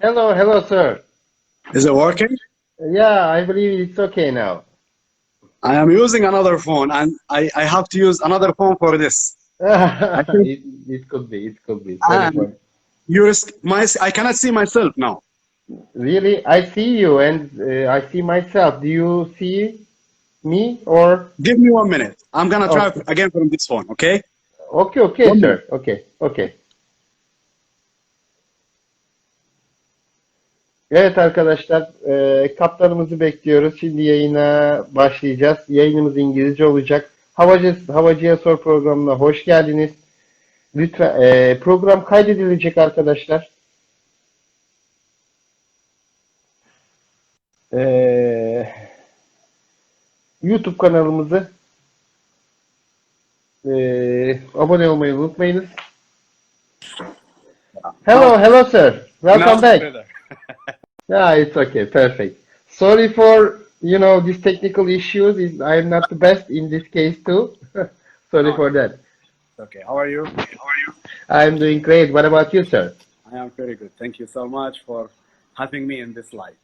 Hello, hello, sir. Is it working? Yeah, I believe it's okay now. I am using another phone and I have to use another phone for this. I think It could be, it could be. Sorry and for. I cannot see myself now. Really, I see you and I see myself. Do you see me or? Give me 1 minute. I'm gonna try Okay, again from this phone, okay? okay, okay, 1 minute. sir. Okay, okay. Evet arkadaşlar, kaptanımızı bekliyoruz. Şimdi yayına başlayacağız. Yayınımız İngilizce olacak. Havacıya Sor programına hoş geldiniz. Lütfen program kaydedilecek arkadaşlar. E, YouTube kanalımızı abone olmayı unutmayınız. Hello, Now, hello sir. now Welcome it's back. better. Yeah, it's okay, perfect. Sorry for, these technical issues. I'm not the best in this case too. Sorry No, for that. it's okay. How are you? I'm doing great. What about you, sir? I am very good. Thank you so much for having me in this live.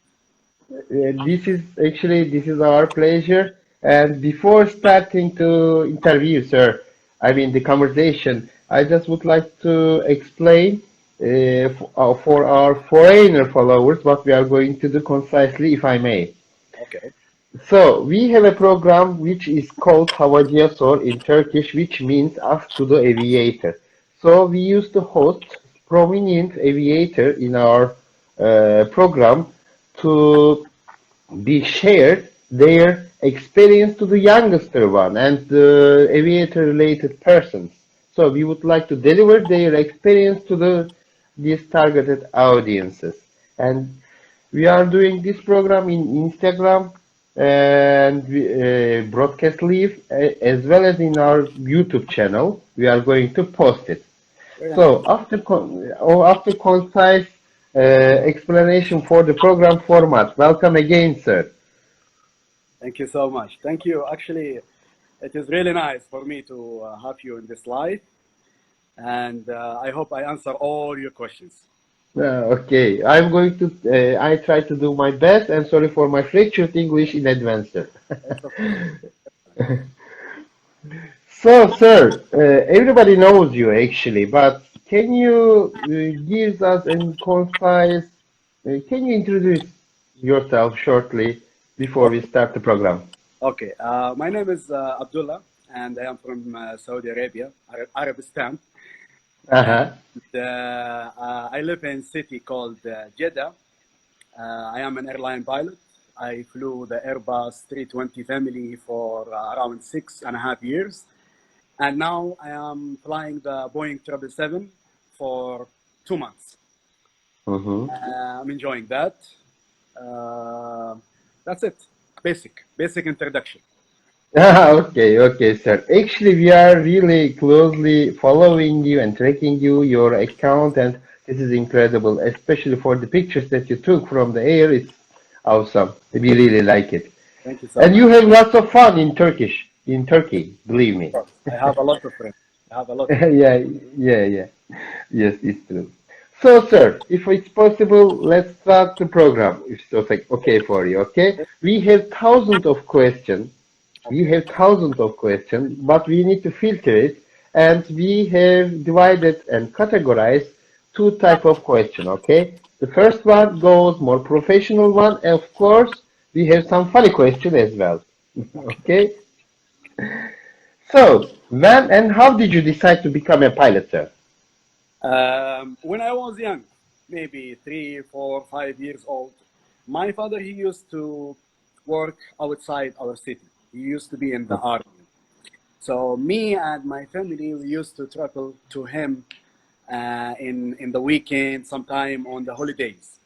This is our pleasure. And before starting to interview, sir, I mean the conversation, I just would like to explain for our foreigner followers what we are going to do concisely, if I may. Okay. So we have a program which is called Aviator in Turkish, which means Ask to the Aviator. So we used to host prominent aviator in our program to be shared their experience to the youngster one and the aviator related persons. So we would like to deliver their experience to these targeted audiences. And we are doing this program in Instagram and broadcast live as well as in our YouTube channel. We are going to post it. Very nice. So after concise explanation for the program format, welcome again, sir. Thank you so much. Thank you. Actually, it is really nice for me to have you in this live, and I hope I answer all your questions. Okay, I try to do my best and sorry for my fractured English in advance, sir. It's okay. So, sir, everybody knows you actually, but can you give us a concise, can you introduce yourself shortly before we start the program? Okay. My name is Abdullah, and I am from Saudi Arabia, Arabistan. Uh-huh. And, I live in a city called Jeddah. I am an airline pilot. I flew the Airbus 320 family for around 6.5 years. And now I am flying the Boeing 777 for 2 months. Mm-hmm. I'm enjoying that. That's it. Basic introduction. Okay, sir. Actually, we are really closely following you and tracking your account, and this is incredible, especially for the pictures that you took from the air. It's awesome. We really like it. Thank you so And you much. have lots of fun in Turkey, believe me. I have a lot of friends. I have a lot of friends. Yeah. Yes, it's true. So, sir, if it's possible, let's start the program. If it's okay for you, okay? We have thousands of questions. We Okay. have thousands of questions, but we need to filter it, and we have divided and categorized two type of question, okay? The first one goes more professional one, and of course, we have some funny question as well, okay? So, when and how did you decide to become a pilot, sir? When I was young, maybe 3, 4, 5 years old, my father, he used to work outside our city. He used to be in the army. So me and my family, we used to travel to him in the weekend, sometime on the holidays.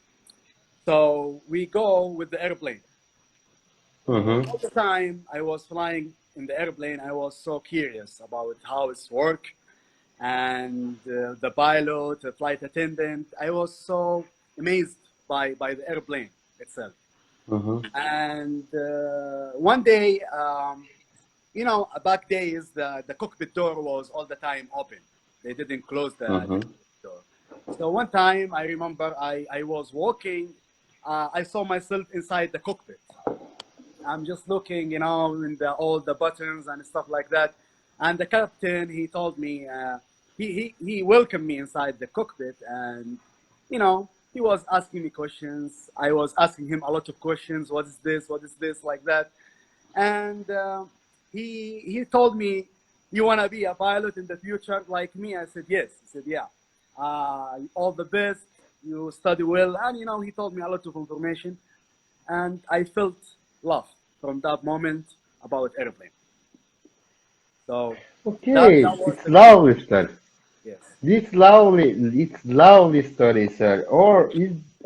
So we go with the airplane. Mm-hmm. All the time I was flying in the airplane, I was so curious about how it's work, and the pilot, the flight attendant. I was so amazed by the airplane itself. Mm-hmm. And one day, back days, the cockpit door was all the time open. They didn't close the Mm-hmm. door. So one time I remember I was walking, I saw myself inside the cockpit. I'm just looking, in all the buttons and stuff like that. And the captain, he told me, he welcomed me inside the cockpit, and he was asking me questions. I was asking him a lot of questions. What is this? What is this? Like that. And he told me, "You want to be a pilot in the future like me?" I said, "Yes." He said, "Yeah. All the best. You study well." And he told me a lot of information, and I felt love from that moment about airplane. So Okay, that was it's the beginning. lovely story. Yes. It's lovely story, sir.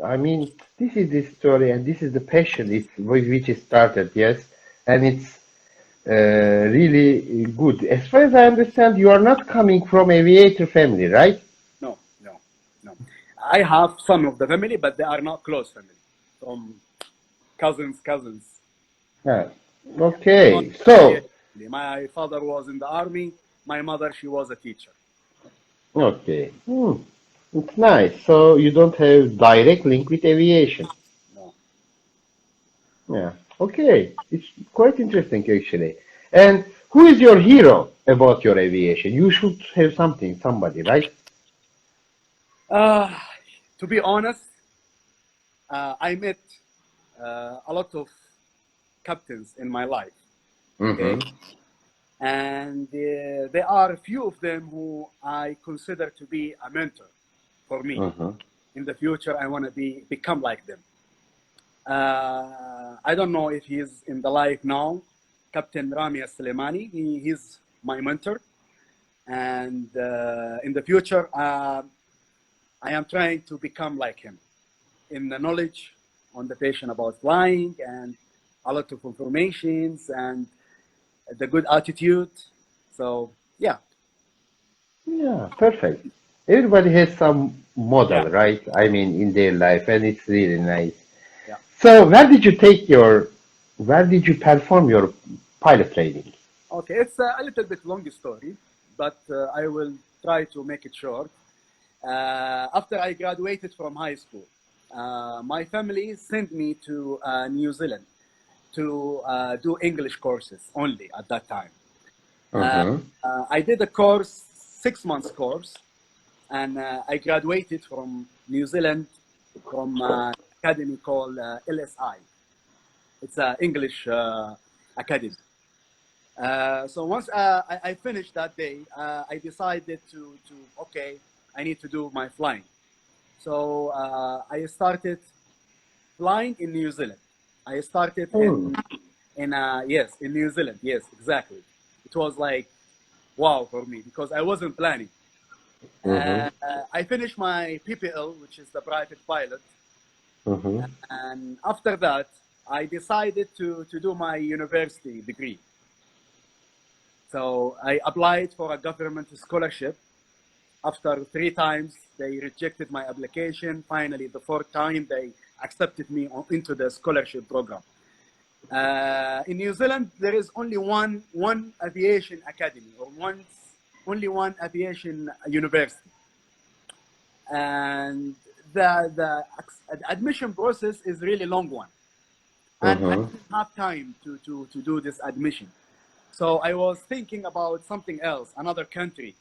I mean, this is the story and this is the passion with which it started, yes, and it's really good. As far as I understand, you are not coming from aviator family, right? No, no, no. I have some of the family, but they are not close family. From cousins. Yeah. Not Okay, aviation so family. My father was in the army. My mother, she was a teacher. okay, it's nice. So you don't have direct link with aviation. No. Yeah. Okay. It's quite interesting actually. And who is your hero about your aviation? You should have somebody, right? Uh, to be honest, I met a lot of captains in my life. Okay, Mm-hmm. and there are a few of them who I consider to be a mentor for me. Mm-hmm. In the future, I want to become like them. I don't know if he's in the life now, Captain Rami Al-Suleimani. He's my mentor, and in the future, I am trying to become like him in the knowledge on the passion about flying and a lot of informations and the good attitude. So yeah, Yeah, perfect. Everybody has some yeah, model, right? I mean, in their life, and it's really nice. yeah. So, where did you perform your pilot training? Okay, it's a little bit long story, but I will try to make it short. After I graduated from high school, my family sent me to New Zealand to do English courses only at that time. Uh, Mm-hmm. I did a course, 6 months course, and I graduated from New Zealand from academy called LSI. It's an English academy. So once I finished that day, I decided to okay, I need to do my flying. So I started flying in New Zealand. I started Hmm. in New Zealand. Yes, exactly. It was like wow for me because I wasn't planning. Mm-hmm. I finished my PPL, which is the private pilot, Mm-hmm. and after that, I decided to do my university degree. So I applied for a government scholarship. After 3 times, they rejected my application. Finally, the fourth time, they accepted me into the scholarship program. In New Zealand, there is only one aviation academy or only one aviation university, and the admission process is really long one, and I Mm-hmm. didn't have time to do this admission. So I was thinking about something else, another country.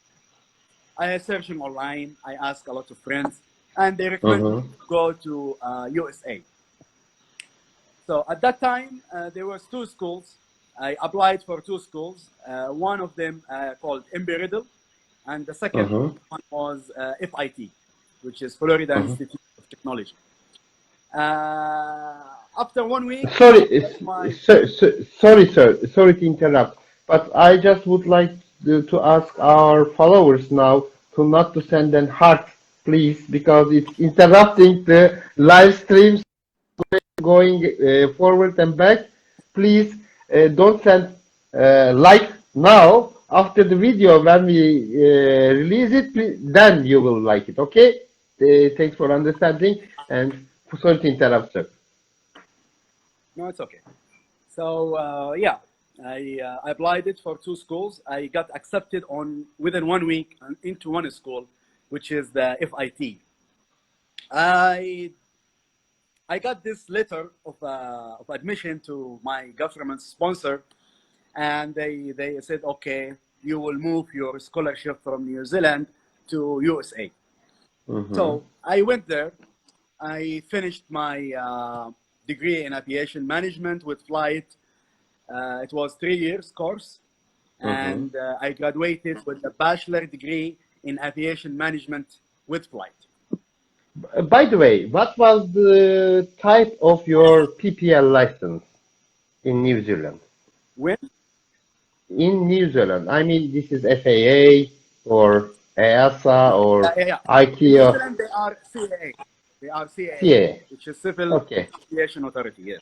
I was searching online. I asked a lot of friends, and they recommended me Mm-hmm. to go to USA. So at that time, there was two schools. I applied for two schools. One of them called Embry-Riddle, and the second Mm-hmm. one was FIT, which is Florida Mm-hmm. Institute of Technology. After 1 week, Sorry, after my sorry, sir. Sorry to interrupt, but I just would like to ask our followers now to not to send an heart, please, because it's interrupting the live stream going forward and back. Please don't send like now. After the video, when we release it, then you will like it. Okay? Thanks for understanding and sorry to interrupt, sir. no, it's okay. So yeah, I applied it for two schools. I got accepted on within 1 week into one school, which is the FIT. I I got this letter of admission to my government sponsor, and they said, okay, you will move your scholarship from New Zealand to USA. Mm-hmm. So I went there. I finished my degree in aviation management with flight. It was 3 years course, Mm-hmm. and I graduated with a bachelor degree in aviation management with flight. By the way, what was the type of your PPL license in New Zealand? When In New Zealand, I mean, this is FAA or EASA or yeah. In New ICAO, Zealand, they are CAA. They are CAA, CAA. which is Civil Okay. Aviation Authority. Yes.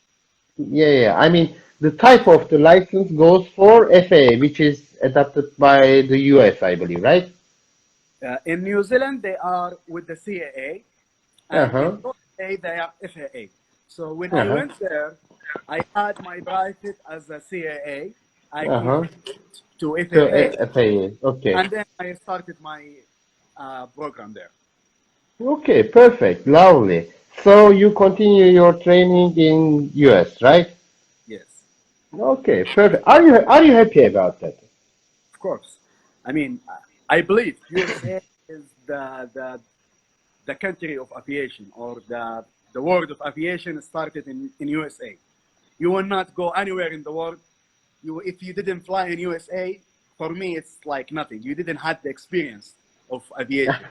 Yeah. I mean, the type of the license goes for FAA, which is adopted by the US, I believe, right? In New Zealand, they are with the CAA, and in Uh-huh. USA, they are FAA. So when I Uh-huh. went there, I had my private as a CAA. I Uh-huh. converted to So FAA, FAA. Okay. and then I started my program there. Okay, perfect. Lovely. So you continue your training in US, right? Yes, Okay, perfect. Are you happy about that? of course. I mean, I believe USA is the country of aviation, or the world of aviation started in USA. You will not go anywhere in the world. If you didn't fly in USA, for me it's like nothing. You didn't have the experience of aviation.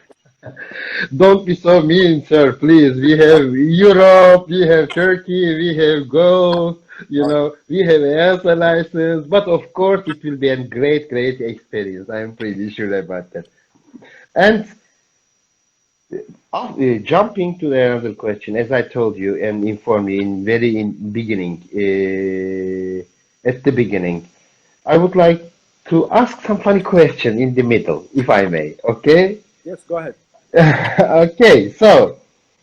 Don't be so mean, sir, please. We have Europe, we have Turkey, we have Gulf, we have EASA license, but of course it will be a great, great experience. I'm pretty sure about that. And jumping to another question, as I told you and informed you in beginning, at the beginning, I would like to ask some funny question in the middle, if I may. Okay? Yes, go ahead. Okay, so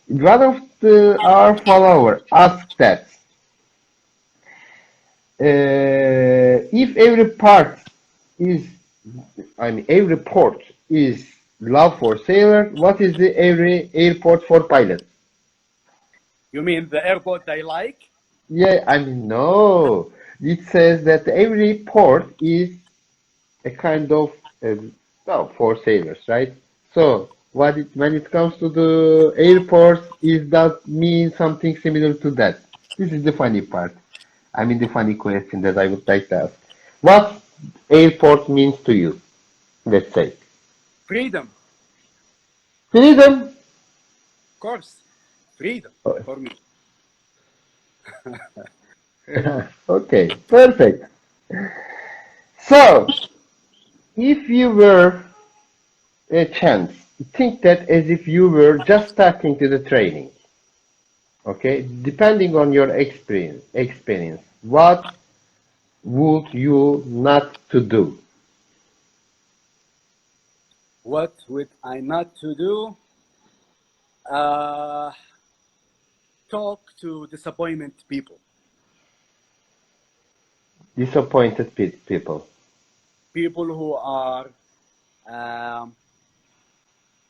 one of our follower asked that if every part is, I mean, every port is love for sailor, what is the every airport for pilot? You mean the airport I like? Yeah, I mean, no. It says that every port is a kind of well for sailors, right? So when it comes to the airports, is that mean something similar to that? This is the funny part. I mean the funny question that I would like to ask. What airport means to you? Let's say Freedom, freedom. of course. Freedom for me. Okay, perfect. So if you were a chance, think that as if you were just starting to the training. Okay, depending on your experience, what would you not to do? What would I not to do? Uh, Talk to disappointment people. Disappointed people. People who are, um,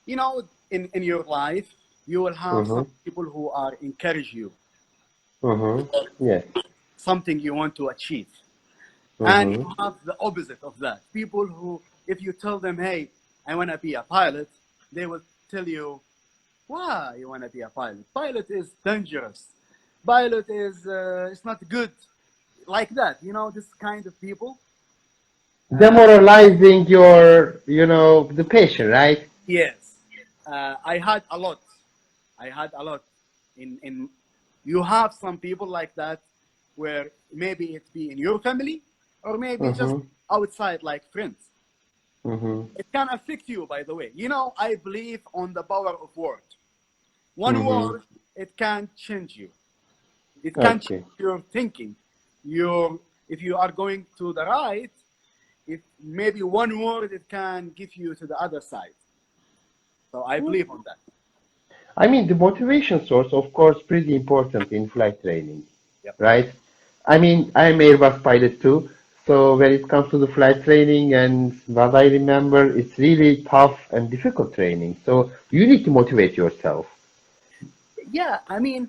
in your life, you will have Mm-hmm. some people who are encourage you Mm-hmm. for Yes. something you want to achieve. And you Mm-hmm. have the opposite of that. People who, if you tell them, hey, I want to be a pilot, they will tell you, why you want to be a pilot? Pilot is dangerous. Pilot is, it's not good. Like that, this kind of people. Uh, Demoralizing your, the patient, right? yes, I had a lot. I had a lot. In You have some people like that, where maybe it be in your family, or maybe just Mm-hmm. outside, like friends. Mm-hmm. It can affect you, by the way. I believe on the power of word. One Mm-hmm. word, it can change you. It can change Okay. your thinking. If you are going to the right, if maybe one word, it can give you to the other side. So I believe on that. I mean, the motivation source, of course, pretty important in flight training, Yep. right? I mean, I'm Airbus pilot too, so when it comes to the flight training and what I remember, it's really tough and difficult training. So you need to motivate yourself. Yeah, I mean,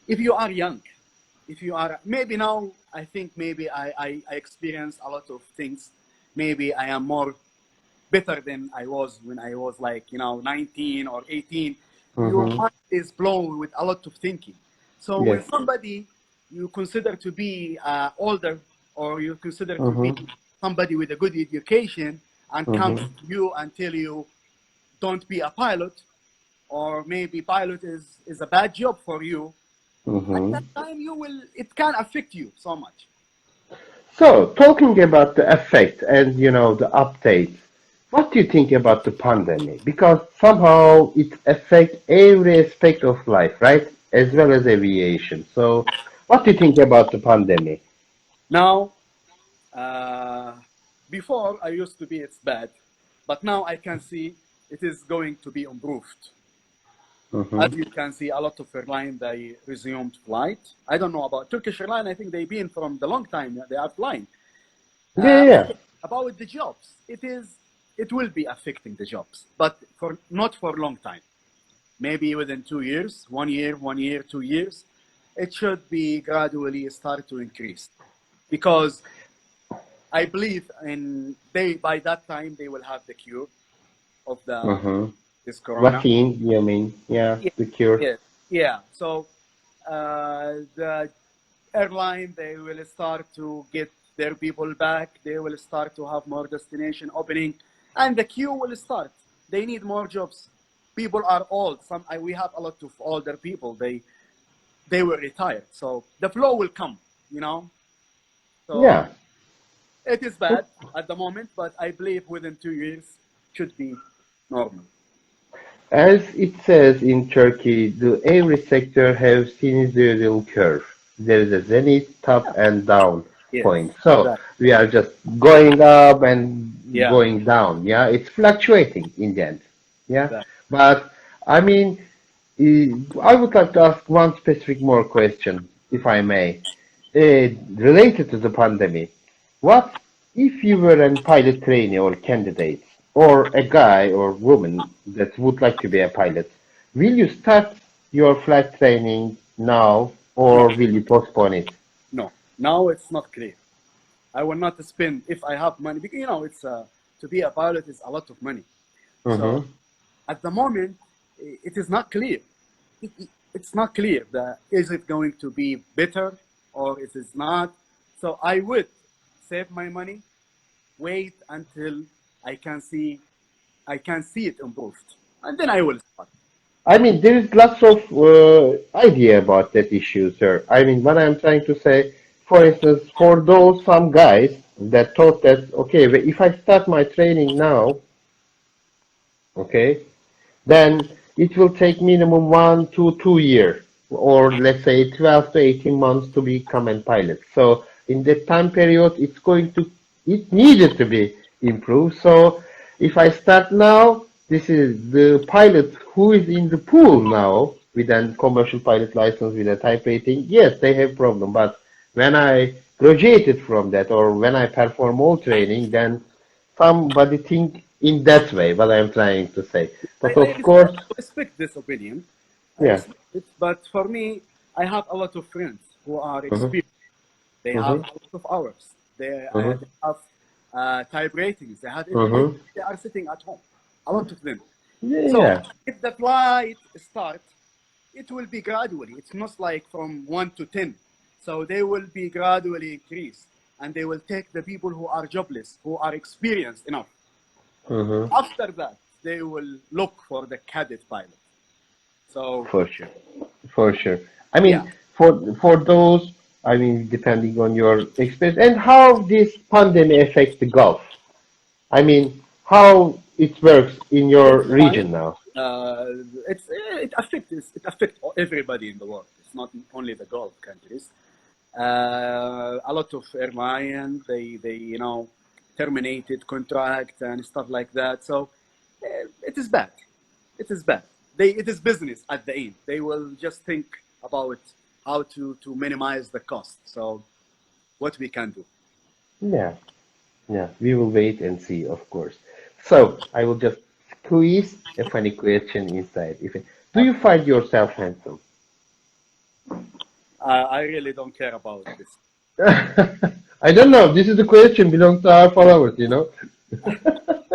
if you are young, if you are maybe now, I think maybe I experience a lot of things. Maybe I am more better than I was when I was like 19 or 18. Your Mm-hmm. mind is blown with a lot of thinking. So when Yes. somebody you consider to be older, or you consider to be Mm-hmm. somebody with a good education, and comes Mm-hmm. to you and tell you don't be a pilot, or maybe pilot is a bad job for you, at Mm-hmm. that time it can affect you so much. So, talking about the effect and the updates, what do you think about the pandemic? Because somehow it affects every aspect of life, right? As well as aviation. So, what do you think about the pandemic? Now, uh, before I used to be it's bad, but now I can see it is going to be improved. As Mm-hmm. you can see, a lot of airline they resumed flight. I don't know about Turkish airline. I think they've been from the long time they are flying. Yeah, yeah. Okay, about the jobs, it will be affecting the jobs, but for not for a long time. Maybe within 2 years, 1 year, 1 year, 2 years, it should be gradually start to increase, because I believe in they by that time they will have the cure of the Mm-hmm. this corona. Vaccine, you mean? Yeah, Yeah, the cure. yeah, yeah. So the airline they will start to get their people back. They will start to have more destination opening, and the queue will start. They need more jobs. People are old. We have a lot of older people. They were retired, so the flow will come. You know, so Yeah. it is bad at the moment, but I believe within 2 years should be normal. As it says in Turkey, the every sector has sinusoidal curve. There is a zenith, top, Yeah. and down Yes. point. So Exactly. we are just going up and Yeah. going down. Yeah, it's fluctuating in the end. Yeah, Exactly. but I mean, I would like to ask one specific more question, if I may, related to the pandemic. What if you were a pilot trainee or candidate, or a guy or woman that would like to be a pilot? Will you start your flight training now, No. or will you postpone it? No. Now it's not clear. I will not spend if I have money, because it's to be a pilot is a lot of money. So Mm-hmm. at the moment, it is not clear. It's not clear that is it going to be better or it is not. So I would save my money, wait until I can see I can see it improved, and then I will start. I mean, there is lots of idea about that issue, sir. I mean, what I'm trying to say, for instance, for those some guys that thought that, okay, if I start my training now, okay, then it will take minimum 1 to 2 years, or let's say 12 to 18 months to become a pilot. So in that time period, it needed to be improved. So if I start now, this is the pilot who is in the pool now with a commercial pilot license with a type rating. Yes, they have problem, but when I graduated from that or when I perform all training, then somebody think in that way, what I'm trying to say. But I of course, respect this opinion. I yeah. respect it, but for me, I have a lot of friends who are Mm-hmm, experienced. They have mm-hmm, a lot of hours. mm-hmm, They have type ratings. They have everything. mm-hmm. They are sitting at home. A lot of them. Yeah, So yeah. if the flight start, it will be gradually. It's not like from 1 to 10. So they will be gradually increased, and they will take the people who are jobless, who are experienced enough. Mm-hmm. After that, they will look for the cadet pilot. So For sure, for sure. I yeah, mean, for those, I mean, depending on your experience and how this pandemic affects the golf. I mean, how it works in your it's fine. region now. Uh, it affects everybody in the world. It's not only the Gulf countries. A lot of airline they terminated contract and stuff like that. So it is bad. It is bad. It is business at the end. They will just think about how to minimize the cost. So what we can do. Yeah, yeah. We will wait and see, of course. So I will just squeeze a funny question inside. Do you Okay. find yourself handsome? I really don't care about this. I don't know. This is the question belongs to our followers, you know.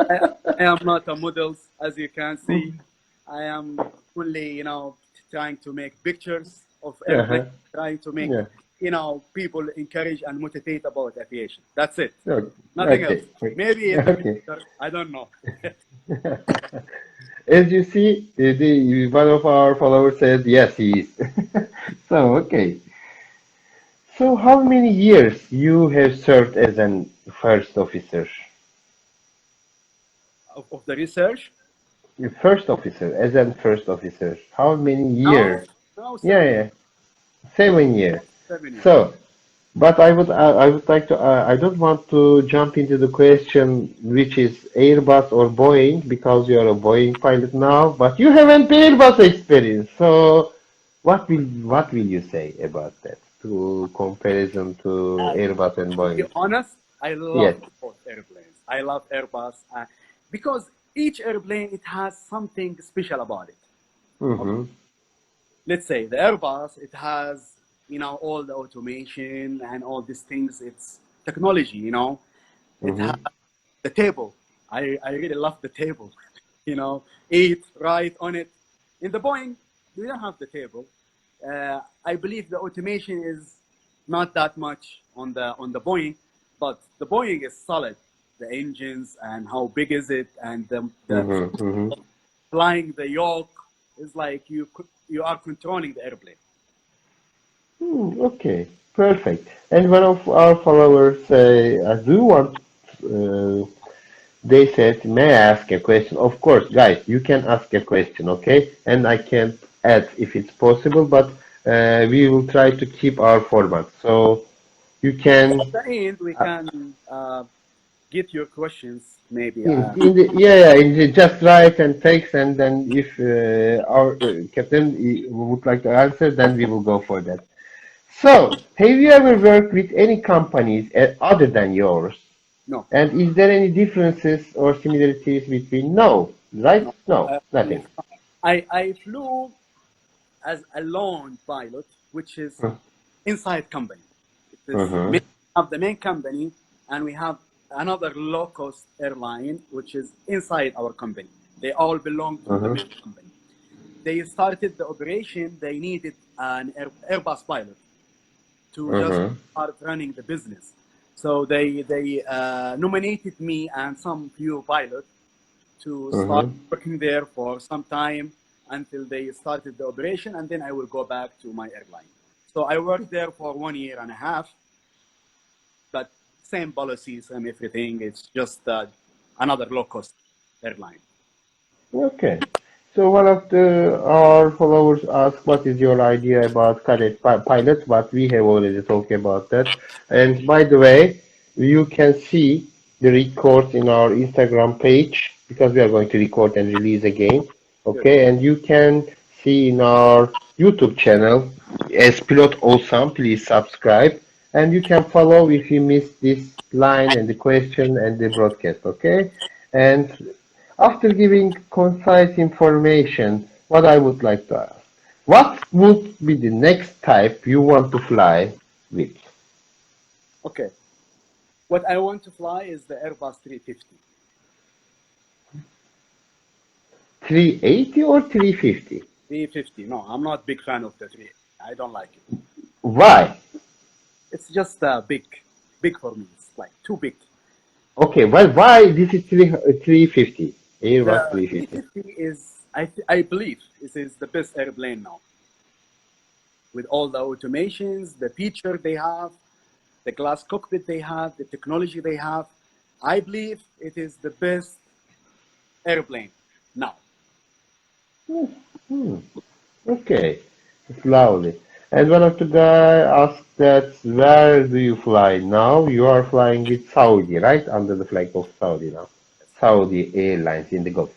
I, I am not a model, as you can see. I am only, trying to make pictures of airplanes, trying to make, Yeah. people encourage and motivate about aviation. That's it. Okay. Nothing else. Maybe in the Okay. future, I don't know. As you see, one of our followers said yes, he is. So okay. So how many years you have served as an first officer? Of the research, First officer, as an first officer. How many now, years? now Yeah, 7 years. yeah, 7 years. 7 years. So, but I would like to, I don't want to jump into the question which is Airbus or Boeing because you are a Boeing pilot now, but you haven't Airbus experience. So, what will you say about that? To comparison to Airbus and To be Boeing? honest, I love Yes. both airplanes. I love Airbus because each airplane it has something special about it. Mm-hmm. Let's say the Airbus, it has all the automation and all these things. It's technology. It has Mm-hmm. the table. I really love the table. Eat right on it. In the Boeing, we don't have the table. I believe the automation is not that much on the Boeing, but the Boeing is solid. The engines and how big is it, and the Mm-hmm. Mm-hmm. flying the yoke is like you are controlling the airplane. Okay, perfect. And one of our followers say, I do want, uh, they said, may I ask a question? Of course, guys, you can ask a question, okay? And I can add if it's possible, but we will try to keep our format. So you At can, the end, we can get your questions maybe. just write and text, and then if our captain would like to answer, then we will go for that. So, have you ever worked with any companies other than yours? No, And is there any differences or similarities between? No, right? no. No, Only nothing. I flew as a lone pilot, which is inside company. It is Mm-hmm. have the main company, and we have another low cost airline, which is inside our company. They all belong to the Mm-hmm. main company. They started the operation. They needed an Airbus pilot to just Mm-hmm. start running the business. So they nominated me and some few pilots to start Mm-hmm. working there for some time until they started the operation, and then I will go back to my airline. So I worked there for 1 year and a half, but same policies and everything. It's just another low cost airline. Okay. So one of our followers asked, "What is your idea about cadet pilot?" But we have already talked about that. And by the way, you can see the record in our Instagram page because we are going to record and release again. Good. Okay, and you can see in our YouTube channel as pilotolsam. Please subscribe, and you can follow if you missed this line and the question and the broadcast. Okay, and after giving concise information, what I would like to ask, what would be the next type you want to fly with? Okay. What I want to fly is the Airbus 350. 380 or 350? 350. No, I'm not a big fan of the 380. I don't like it. Why? It's just big for me. It's like too big. Okay, well, why this is 350? Airbus The 350. 350 is, I believe, this is the best airplane now. With all the automations, the feature they have, the glass cockpit they have, the technology they have, I believe it is the best airplane now. Hmm. Okay, it's lovely. And one of the guy asked that where do you fly now? You are flying with Saudi, right? Under the flag of Saudi now. Saudi Airlines in the Gulf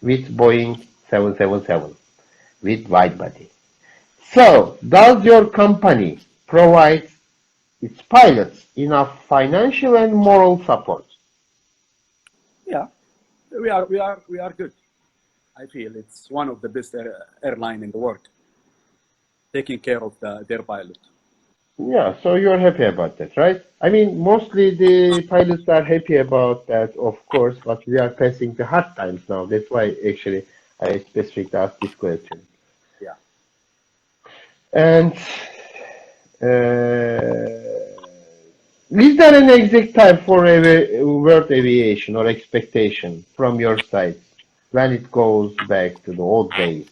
with Boeing 777 with wide body. So, does your company provide its pilots enough financial and moral support? Yeah, we are good. I feel it's one of the best airline in the world. taking care of their pilot. Yeah, so you're happy about that, right? I mean, mostly the pilots are happy about that, of course, but we are passing the hard times now. That's why actually I specifically asked this question. Yeah. And uh, is there an exact time for world aviation or expectation from your side when it goes back to the old days?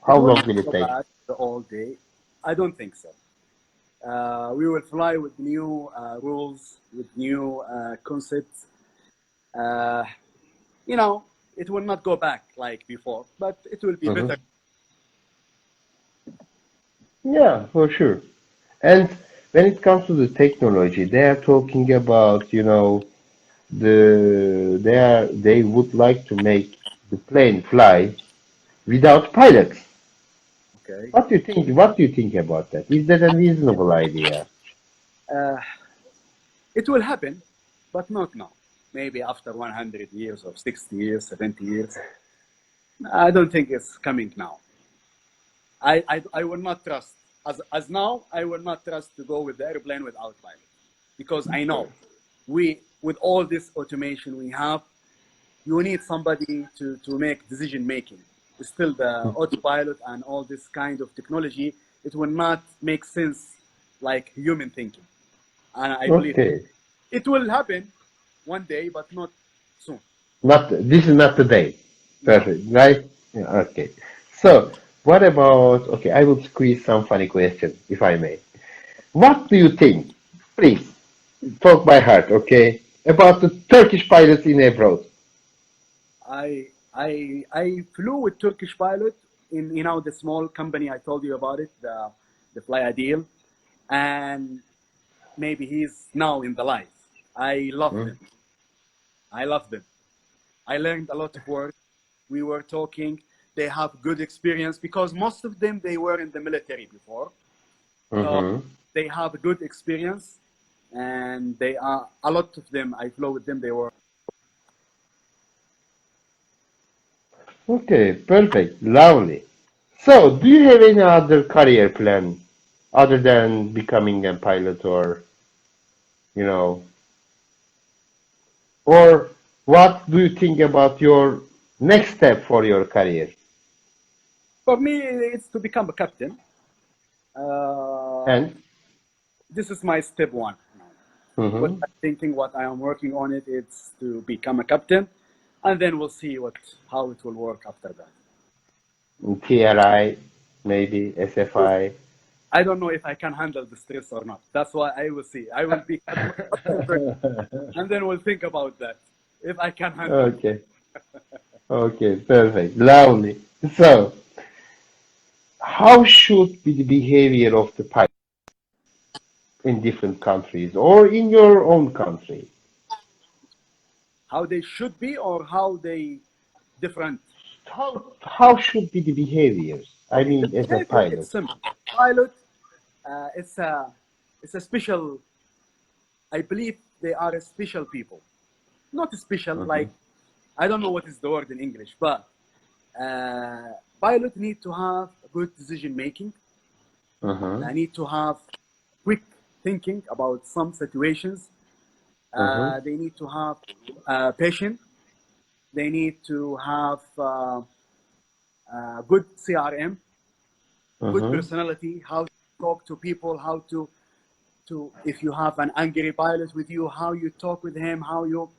It How will long not will it go take? back the all day. I don't think so. We will fly with new rules, with new concepts. Uh, you know, it will not go back like before, but it will be better. Mhm. Yeah, for sure. And when it comes to the technology, they are talking about, they would like to make the plane fly without pilots. Okay. What do you think? What do you think about that? Is that a reasonable idea? Uh, it will happen, but not now. Maybe after 100 years or 60 years, 70 years. I don't think it's coming now. I will not trust. As now, I will not trust to go with the airplane without pilot. Because I know with all this automation we have, you need somebody to make decision making. Still, the autopilot and all this kind of technology, it will not make sense like human thinking. And I believe Okay. it will happen one day, but not soon. Not this is not the day. No. Perfect, right? Yeah, okay. So, what about, okay, I will squeeze some funny question, if I may. What do you think? Please, talk by heart, okay? About the Turkish pilots in abroad. I flew with Turkish pilot in the small company I told you about it, the Fly Ideal, and maybe he's now in the life. I love Hmm? them. I love them. I learned a lot of work. We were talking. They have good experience because most of them they were in the military before, so Mm-hmm. they have a good experience, and they are a lot of them. I flew with them. They were. Okay, perfect, lovely. So, do you have any other career plan other than becoming a pilot or, you know, or what do you think about your next step for your career? For me, it's to become a captain. Uh, And, this is my step one. What mm-hmm. I'm thinking, what I am working on it, it's to become a captain, and then we'll see how it will work after that. TRI, maybe SFI. I don't know if I can handle the stress or not. That's why I will see. I will be captain first, and then we'll think about that if I can handle it. Okay, okay, perfect, lovely. So, how should be the behavior of the pilot in different countries or in your own country? How they should be or how they different. How should be the behaviors? I Okay, the mean, as a behavior it's pilot. simple. Pilot, uh, it's a it's a special. I believe they are a special people. Not special Mm-hmm. like I don't know what is the word in English, but pilot need to have good decision making. Mm-hmm. I need to have quick thinking about some situations. Mm-hmm. They need to have patience. They need to have good CRM, good Mm-hmm. personality, how to talk to people, how to if you have an angry pilot with you, how you talk with him, how you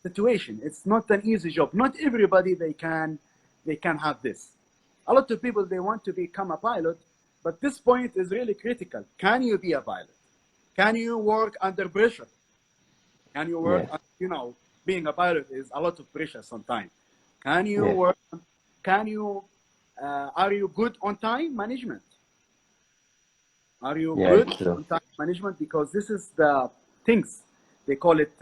situation. It's not an easy job. Not everybody they can have this. A lot of people they want to become a pilot, but this point is really critical. Can you be a pilot? Can you work under pressure? Can you work? Yes. Being a pilot is a lot of pressure sometimes. Can you Yes. work? Can you? Are you good on time management? Are you Yeah, good it's true. on time management? Because this is the things they call it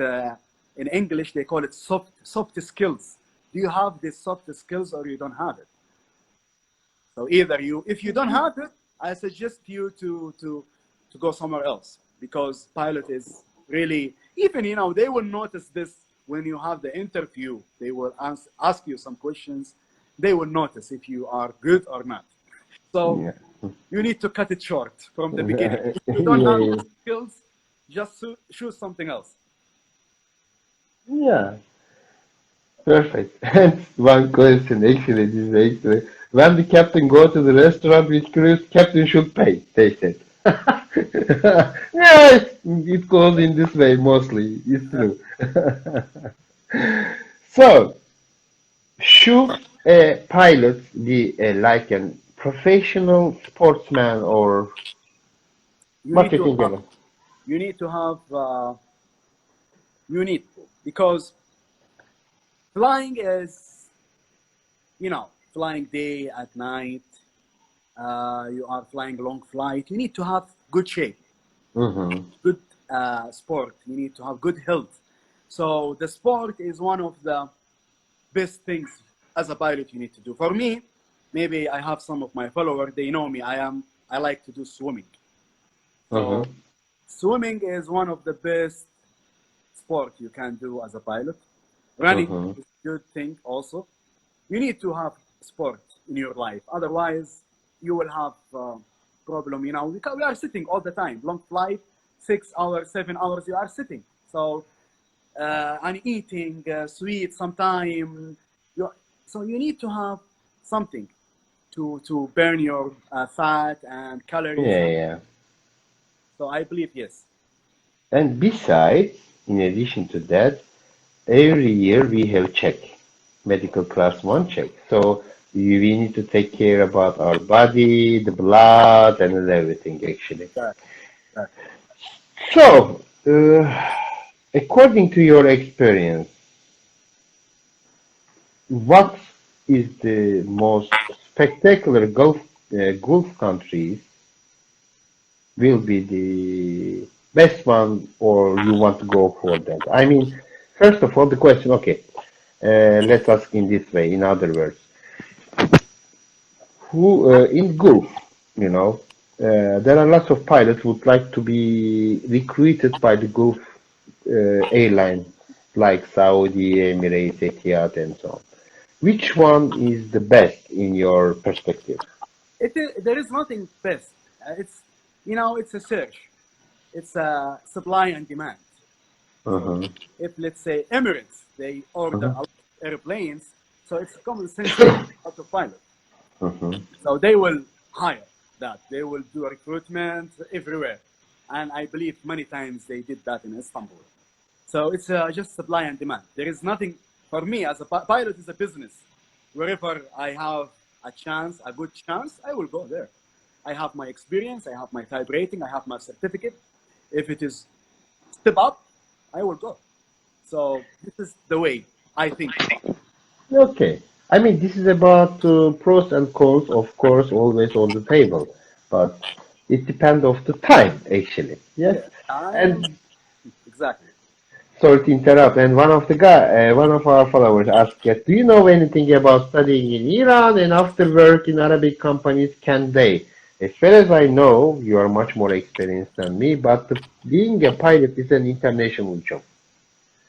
in English. They call it soft skills. Do you have these soft skills or you don't have it? So either if you don't have it, I suggest you to go somewhere else because pilot is really even they will notice this when you have the interview. They will ask you some questions. They will notice if you are good or not. So Yeah. you need to cut it short from the beginning. If you don't have the skills, just choose something else. Yeah, perfect. And one question, actually, this is actually, when the captain go to the restaurant with cruise, captain should pay, they said. Yeah, it goes in this way mostly, it's true. So, should a pilot be like a professional sportsman or You what need do you to think have, about you need to have, you need, because flying is, flying day at night, you are flying a long flight. You need to have good shape, Mm-hmm. good sport. You need to have good health. So the sport is one of the best things as a pilot you need to do. For me, maybe I have some of my followers, they know me. I like to do swimming. So Mm-hmm. swimming is one of the best sport you can do as a pilot. Running Mm-hmm. is a good thing also. You need to have sport in your life. Otherwise, you will have problem. Because we are sitting all the time. Long flight, 6 hours, 7 hours, you are sitting. So and eating sweet sometime. So you need to have something to burn your fat and calories. Yeah, yeah. So I believe yes. And besides, in addition to that, every year we have check, medical class one check. So we need to take care about our body, the blood, and everything actually. That, that. So, according to your experience, what is the most spectacular Gulf countries will be the best one, or you want to go for that? I mean, first of all, the question, okay, let's ask in this way, in other words, who in Gulf, you know, there are lots of pilots who would like to be recruited by the Gulf airlines like Saudi, Emirates, Etihad, and so on. Which one is the best in your perspective? There is nothing best. It's a search. It's a supply and demand. So Uh-huh. if let's say Emirates, they order Uh-huh. a lot of airplanes, so it's common sense they need a lot of pilots. Uh-huh. So they will hire that. They will do recruitment everywhere. And I believe many times they did that in Istanbul. So it's just supply and demand. There is nothing, for me as a pilot is a business. Wherever I have a chance, a good chance, I will go there. I have my experience, I have my type rating, I have my certificate. If it is step up, I will go. So this is the way I think. Okay. I mean, this is about pros and cons, of course, always on the table, but it depends of the time, actually. Yes. Yeah, time, And exactly. sorry to interrupt. And one of our followers asked, "Do you know anything about studying in Iran and after work in Arabic companies? Can they?" As far as I know, you are much more experienced than me, but being a pilot is an international job.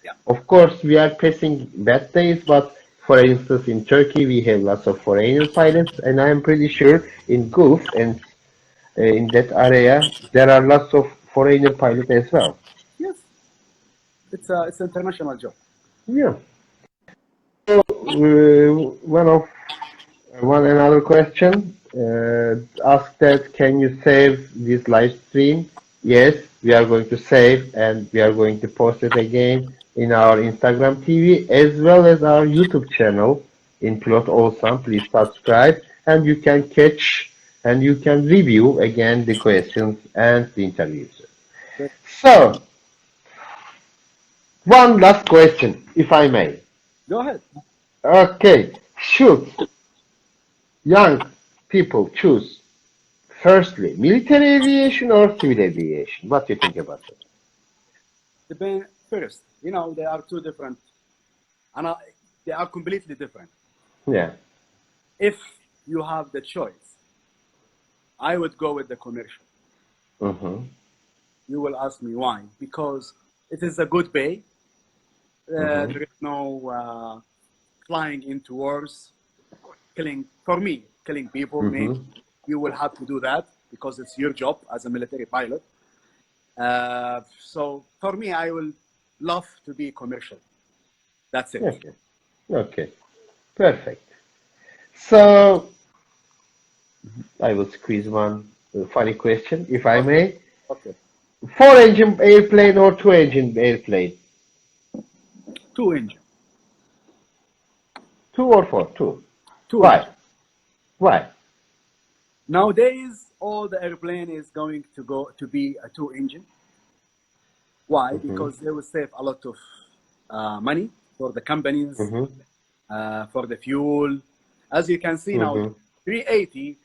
Yeah. Of course, we are passing bad days, but for instance, in Turkey, we have lots of foreigner pilots, and I am pretty sure in Gulf and in that area, there are lots of foreigner pilots as well. Yes, it's an international job. Yeah. One of one another question ask that can you save this live stream? Yes, we are going to save and we are going to post it again in our Instagram TV as well as our YouTube channel in pilotolsam. Please subscribe and you can catch and you can review again the questions and the interviews. But So, one last question, if I may. go ahead. Okay, should young people choose firstly, military aviation or civil aviation? What do you think about that? First, they are two different, and they are completely different. Yeah. If you have the choice, I would go with the commercial. Mm-hmm. You will ask me why? Because it is a good pay. Mm-hmm. There is no flying into wars, killing. For me, killing people. Maybe Mm-hmm. you will have to do that because it's your job as a military pilot. So for me, I will love to be commercial. That's it. Okay. Okay. Perfect. So I will squeeze one funny question, if I may. Okay. 4-engine airplane or 2-engine airplane? 2 engine. 2 or 4? 2. 2 Why? engine. Why? Nowadays, all the airplane is going to be a 2 engine. Why? Because they will save a lot of money for the companies, for the fuel. As you can see now, 380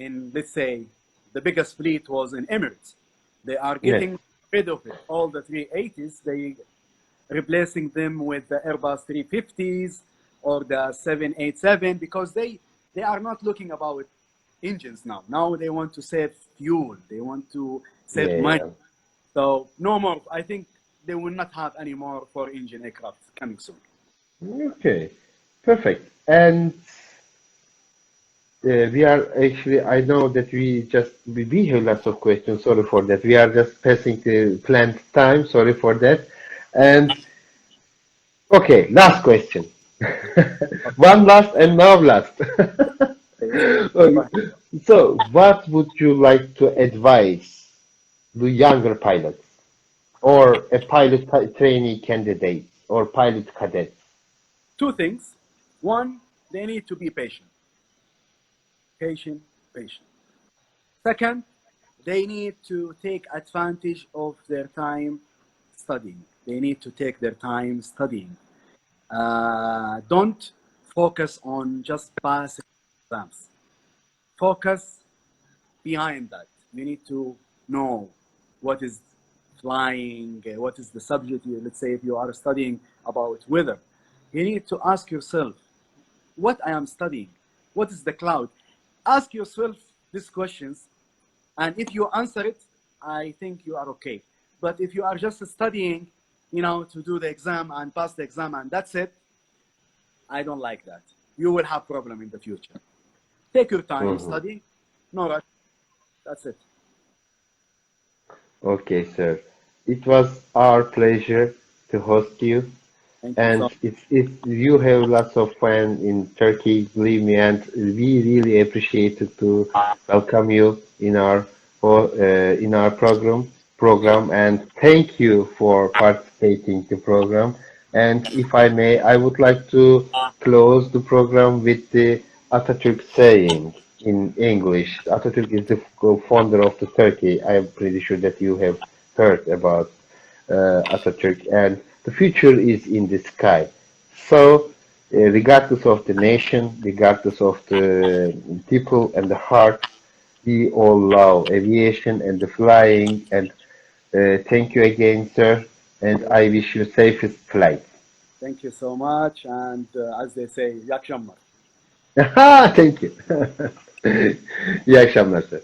in, let's say, the biggest fleet was in Emirates. They are getting rid of it. All the 380s, they replacing them with the Airbus 350s or the 787 because they are not looking about engines now. Now they want to save fuel. They want to save money. So no more. I think they will not have any more 4-engine aircraft coming soon. Okay, perfect. And we are actually, I know that we have lots of questions. Sorry for that. We are just passing the planned time. Sorry for that. And okay, last question. One last and now last. Okay. So, what would you like to advise the younger pilots or a pilot trainee candidate or pilot cadets? 2 things. One, they need to be patient. Patient. Second, they need to take advantage of their time studying. They need to take their time studying. Don't focus on just passing exams. Focus behind that. You need to know what is flying, what is the subject. Let's say if you are studying about weather, you need to ask yourself, what I am studying? What is the cloud? Ask yourself these questions, and if you answer it, I think you are okay. But if you are just studying, to do the exam and pass the exam and that's it, I don't like that. You will have problem in the future. Take your time, study, no rush. That's it. Okay, sir. It was our pleasure to host you. Thank you And so you have lots of fun in Turkey, believe me, and we really appreciate it to welcome you in our program. And thank you for participating the program. And if I may, I would like to close the program with the Atatürk saying in English. Atatürk is the founder of the Turkey. I am pretty sure that you have heard about Atatürk, and the future is in the sky. So, regardless of the nation, regardless of the people and the heart, we all love aviation and the flying. And thank you again, sir. And I wish you safest flight. Thank you so much. And as they say, iyi akşamlar. Thank you. İyi akşamlar, sir.